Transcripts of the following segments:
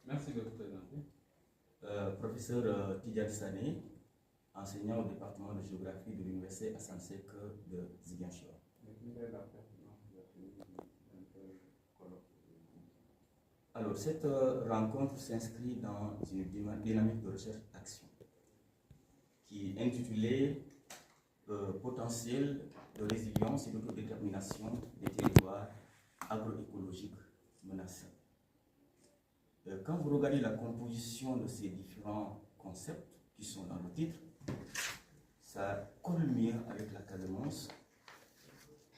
Merci de vous présenter. Professeur Tidjane Sané, enseignant au département de géographie de l'Université Assane Seck de Ziguinchor. Alors, cette rencontre s'inscrit dans une dynamique de recherche-action qui est intitulée Potentiel de résilience et d'autodétermination des territoires agroécologiques menacés. Quand vous regardez la composition de ces différents concepts qui sont dans le titre, ça colle mieux avec la Casamance,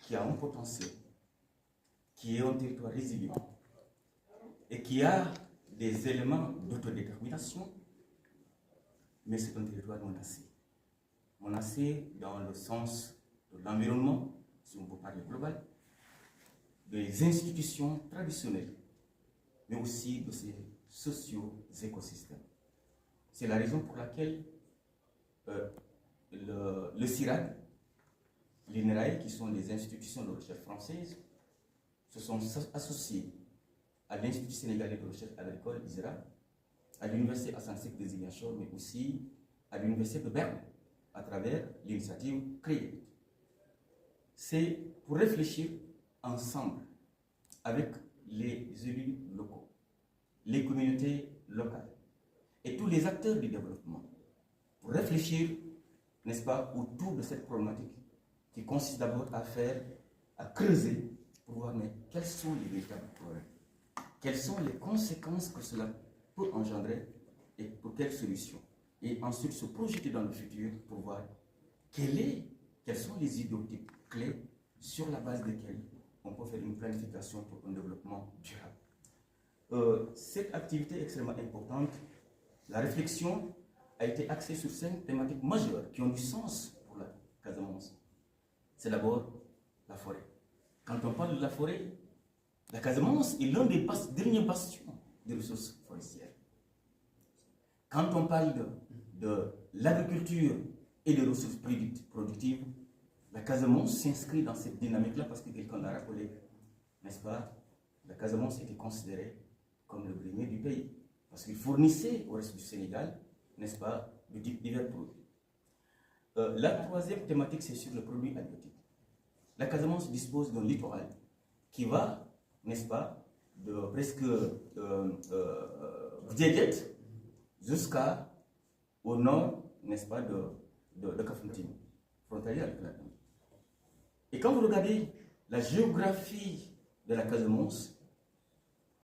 qui a un potentiel, qui est un territoire résilient et qui a des éléments d'autodétermination, mais c'est un territoire menacé. Menacé dans le sens de l'environnement, si on peut parler global, des institutions traditionnelles, mais aussi de ces socio-écosystèmes. C'est la raison pour laquelle le CIRAD, l'INRAE, qui sont des institutions de recherche françaises, se sont associés à l'Institut sénégalais de recherche agricole, ISRA, à l'Université Assane Seck de Ziguinchor, mais aussi à l'Université de Berne, à travers l'initiative CREATE. C'est pour réfléchir ensemble avec les élus locaux, les communautés locales et tous les acteurs du développement, pour réfléchir, n'est-ce pas, autour de cette problématique qui consiste d'abord à creuser pour voir mais quels sont les véritables problèmes, quelles sont les conséquences que cela peut engendrer et pour quelles solutions. Et ensuite se projeter dans le futur pour voir quels sont les idéotypes clés sur la base desquels on peut faire une planification pour un développement durable. Cette activité est extrêmement importante. La réflexion a été axée sur 5 thématiques majeures qui ont du sens pour la Casamance. C'est d'abord la forêt. Quand on parle de la forêt, la Casamance est l'un des derniers bastions des ressources forestières. Quand on parle de l'agriculture et des ressources productives, la Casamance s'inscrit dans cette dynamique-là parce que quelqu'un l'a rappelé, n'est-ce pas? La Casamance était considérée comme le grenier du pays parce qu'il fournissait au reste du Sénégal, n'est-ce pas, de divers produits. La troisième thématique, c'est sur le produit halieutique. La Casamance dispose d'un littoral qui va, n'est-ce pas, de presque Goudiéguet jusqu'au nord, n'est-ce pas, de Kafountine, frontalier avec la Gambie. Et quand vous regardez la géographie de la Casamance,